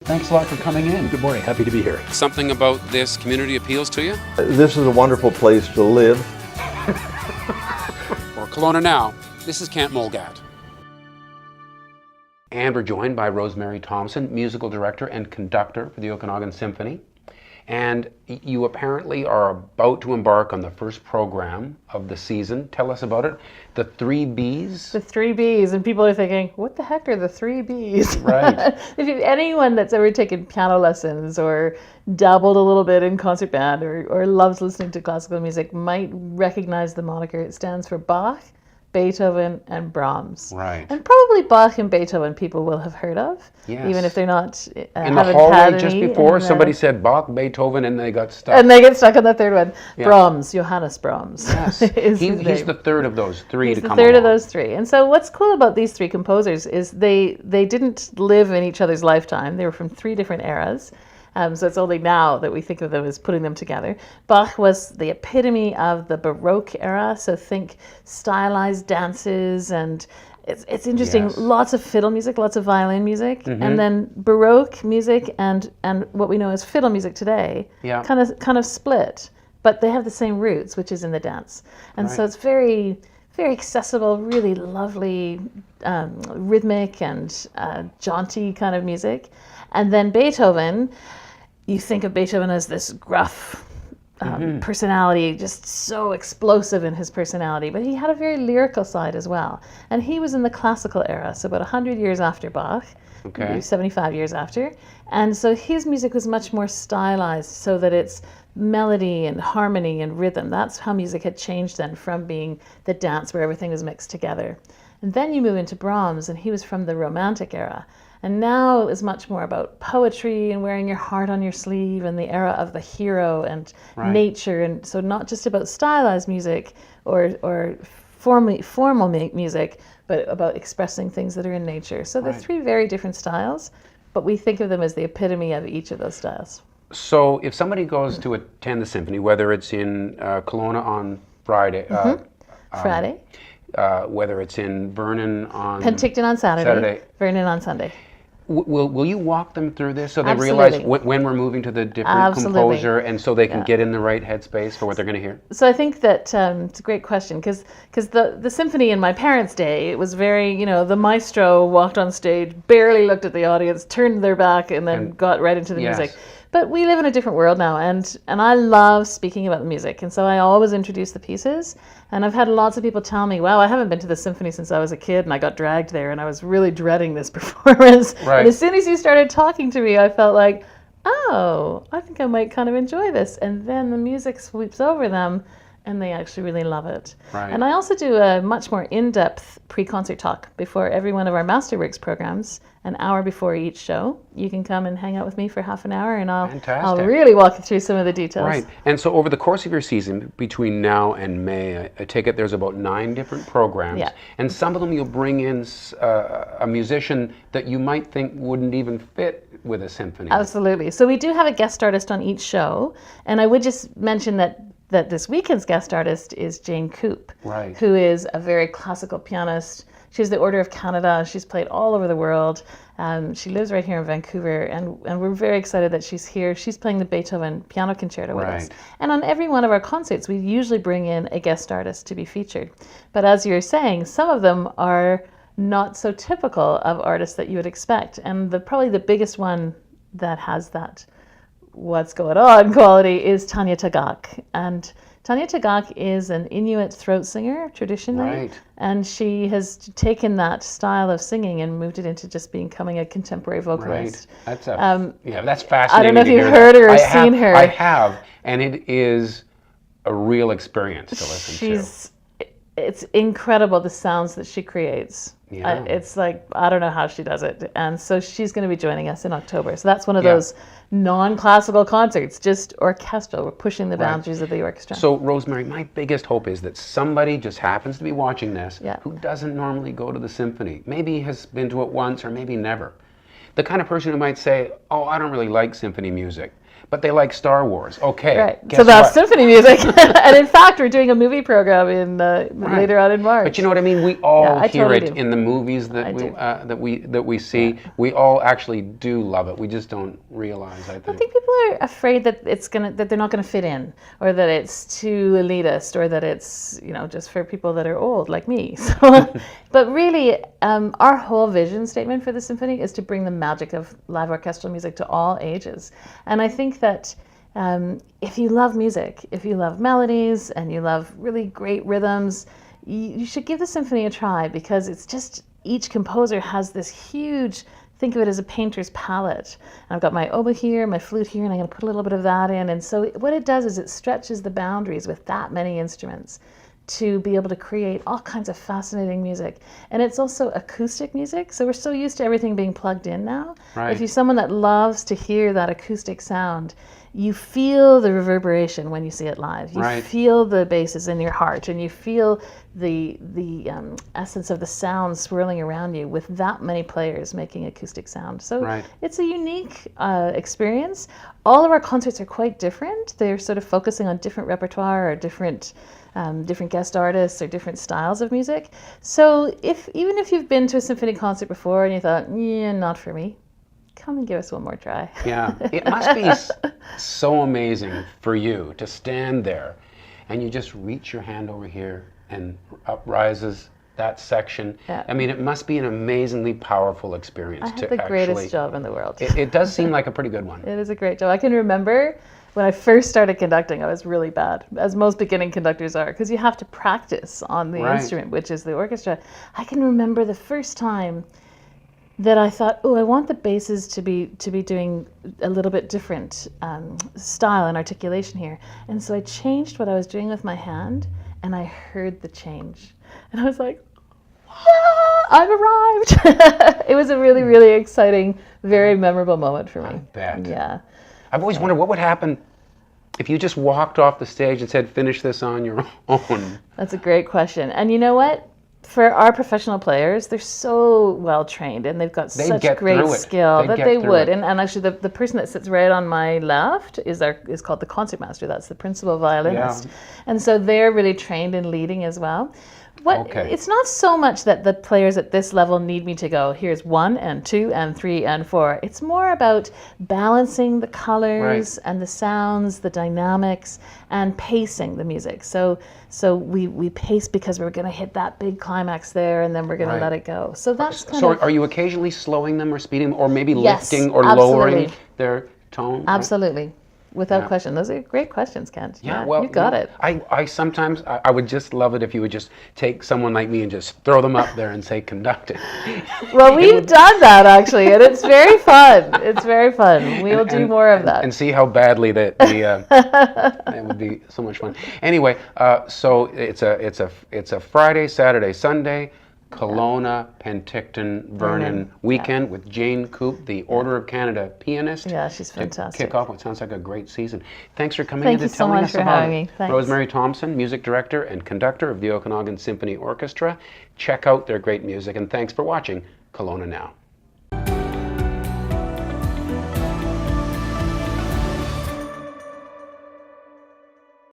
Thanks a lot for coming in. Good morning. Happy to be here. Something about this community appeals to you? This is a wonderful place to live. For Kelowna Now, this is Kent Mulgat. And we're joined by Rosemary Thompson, musical director and conductor for the Okanagan Symphony. And you apparently are about to embark on the first program of the season. Tell us about it. The 3 Bs. The 3 Bs, and people are thinking, what the heck are the 3 Bs? Right. If anyone that's ever taken piano lessons or dabbled a little bit in concert band or loves listening to classical music might recognize the moniker. It stands for Bach, Beethoven, and Brahms. Right. And probably Bach and Beethoven people will have heard of, Yes. even if they're not In the hallway just before, somebody said Bach, Beethoven, and they got stuck. And they get stuck on the third one. Yeah. Brahms, Johannes Brahms. Yes. is He's his name. the third of those 3 He's to the come third of along. those 3. And so what's cool about these 3 composers is they didn't live in each other's lifetime. They were from 3 different eras. So it's only now that we think of them as putting them together. Bach was the epitome of the Baroque era. So think stylized dances, and it's interesting. Yes. Lots of fiddle music, lots of violin music, and then Baroque music and what we know as fiddle music today Yeah. kind of split. But they have the same roots, which is in the dance. And so it's very, very accessible, really lovely, rhythmic and jaunty kind of music. And then Beethoven, you think of Beethoven as this gruff personality, just so explosive in his personality, but he had a very lyrical side as well. And he was in the classical era, so about 100 years after Bach, Okay. 75 years after. And so his music was much more stylized so that it's melody and harmony and rhythm. That's how music had changed then, from being the dance where everything was mixed together. And then you move into Brahms, and he was from the Romantic era. And now is much more about poetry and wearing your heart on your sleeve, and the era of the hero and nature. And so not just about stylized music or formal music, but about expressing things that are in nature. So they're 3 very different styles, but we think of them as the epitome of each of those styles. So if somebody goes to attend the symphony, whether it's in Kelowna on Friday, Friday. Whether it's in Vernon on Penticton on Saturday. Vernon on Sunday. Will you walk them through this so they Absolutely. realize when we're moving to the different Absolutely. composer, and so they can get in the right headspace for what they're going to hear? So I think that it's a great question, because the symphony in my parents' day, it was very, the maestro walked on stage, barely looked at the audience, turned their back, and then got right into the Yes. music. But we live in a different world now, and I love speaking about the music, and so I always introduce the pieces. And I've had lots of people tell me, wow, I haven't been to the symphony since I was a kid, and I got dragged there, and I was really dreading this performance. Right. And as soon as you started talking to me, I felt like, oh, I think I might kind of enjoy this. And then the music sweeps over them, and they actually really love it. Right. And I also do a much more in-depth pre-concert talk before every one of our Masterworks programs, an hour before each show. You can come and hang out with me for half an hour, and I'll Fantastic. really walk you through some of the details. Right. And so over the course of your season, between now and May, I take it there's about 9 different programs. Yeah. And some of them you'll bring in a musician that you might think wouldn't even fit with a symphony. Absolutely. So we do have a guest artist on each show, and I would just mention that this weekend's guest artist is Jane Coop, Right. who is a very classical pianist. She's the Order of Canada. She's played all over the world. She lives right here in Vancouver, and we're very excited that she's here. She's playing the Beethoven Piano Concerto with us. Right. And on every one of our concerts, we usually bring in a guest artist to be featured. But as you're saying, some of them are not so typical of artists that you would expect. And probably the biggest one that has that what's going on quality is Tanya Tagaq. And Tanya Tagaq is an Inuit throat singer traditionally, Right. and she has taken that style of singing and moved it into just becoming a contemporary vocalist. Right. That's fascinating. I don't know if to you've hear heard that. her or I seen have, her. I have, and it is a real experience to listen to. It's incredible, the sounds that she creates. Yeah. It's like, I don't know how she does it. And so she's going to be joining us in October. So that's one of Yeah. those non-classical concerts, just orchestral. We're pushing the boundaries of the orchestra. So, Rosemary, my biggest hope is that somebody just happens to be watching this Yeah. who doesn't normally go to the symphony. Maybe has been to it once or maybe never. The kind of person who might say, oh, I don't really like symphony music. but they like Star Wars. Okay, Right. guess So that's what? symphony music. And in fact, we're doing a movie program in later on in March. But you know what I mean? We all Yeah, I hear totally it do. in the movies I that do. that we see. We all actually do love it. We just don't realize, I I think. think people are afraid that that they're not going to fit in, or that it's too elitist, or that it's just for people that are old like me. So, but really, our whole vision statement for the symphony is to bring the magic of live orchestral music to all ages. And I think that if you love music, if you love melodies, and you love really great rhythms, you should give the symphony a try, because it's just each composer has this huge. Think of it as a painter's palette. And I've got my oboe here, my flute here, and I'm going to put a little bit of that in. And so what it does is it stretches the boundaries with that many instruments to be able to create all kinds of fascinating music. And it's also acoustic music, so we're so used to everything being plugged in now. Right. If you're someone that loves to hear that acoustic sound, you feel the reverberation when you see it live. You Right. feel the basses in your heart, and you feel the essence of the sound swirling around you with that many players making acoustic sound. So Right. it's a unique experience. All of our concerts are quite different. They're sort of focusing on different repertoire, or different guest artists, or different styles of music. So even if you've been to a symphony concert before and you thought, yeah, not for me, come and give us one more try. Yeah, it must be so amazing for you to stand there and you just reach your hand over here and up rises that section. Yeah. I mean, it must be an amazingly powerful experience. I had to the actually, greatest job in the world. It does seem like a pretty good one. It is a great job. I can remember when I first started conducting, I was really bad, as most beginning conductors are, because you have to practice on the Right. instrument, which is the orchestra. I can remember the first time that I thought, oh, I want the basses to be doing a little bit different style and articulation here. And so I changed what I was doing with my hand, and I heard the change. And I was like, ah, I've arrived. It was a really, really exciting, very memorable moment for me. I bet. Yeah. I've always wondered what would happen if you just walked off the stage and said, finish this on your own. That's a great question. And you know what? For our professional players, they're so well trained, and they've got They'd such get great through it. skill They'd that get they through would. it. And actually, the person that sits right on my left is called the concertmaster. That's the principal violinist. Yeah. And so they're really trained in leading as well. Okay. It's not so much that the players at this level need me to go, here's 1 and 2 and 3 and 4. It's more about balancing the colors and the sounds, the dynamics, and pacing the music. So we pace because we're going to hit that big climax there, and then we're going to let it go. So that's kind of... Are you occasionally slowing them or speeding them, or maybe Yes, lifting or absolutely. lowering their tone? Absolutely. Without question. Those are great questions, Kent. Yeah, well, you got it. I sometimes, I would just love it if you would just take someone like me and just throw them up there and say, conduct it. Well, we've done that, actually, and it's very fun. It's very fun. We will do more of that. And see how badly that would be so much fun. Anyway, so it's a Friday, Saturday, Sunday, Kelowna, Penticton, Vernon weekend with Jane Coop, the Order of Canada pianist. Yeah, she's fantastic. To kick off what sounds like a great season. Thanks for coming Thank in you and so telling much us for about having it. me. Thanks. Rosemary Thompson, music director and conductor of the Okanagan Symphony Orchestra. Check out their great music, and thanks for watching Kelowna Now.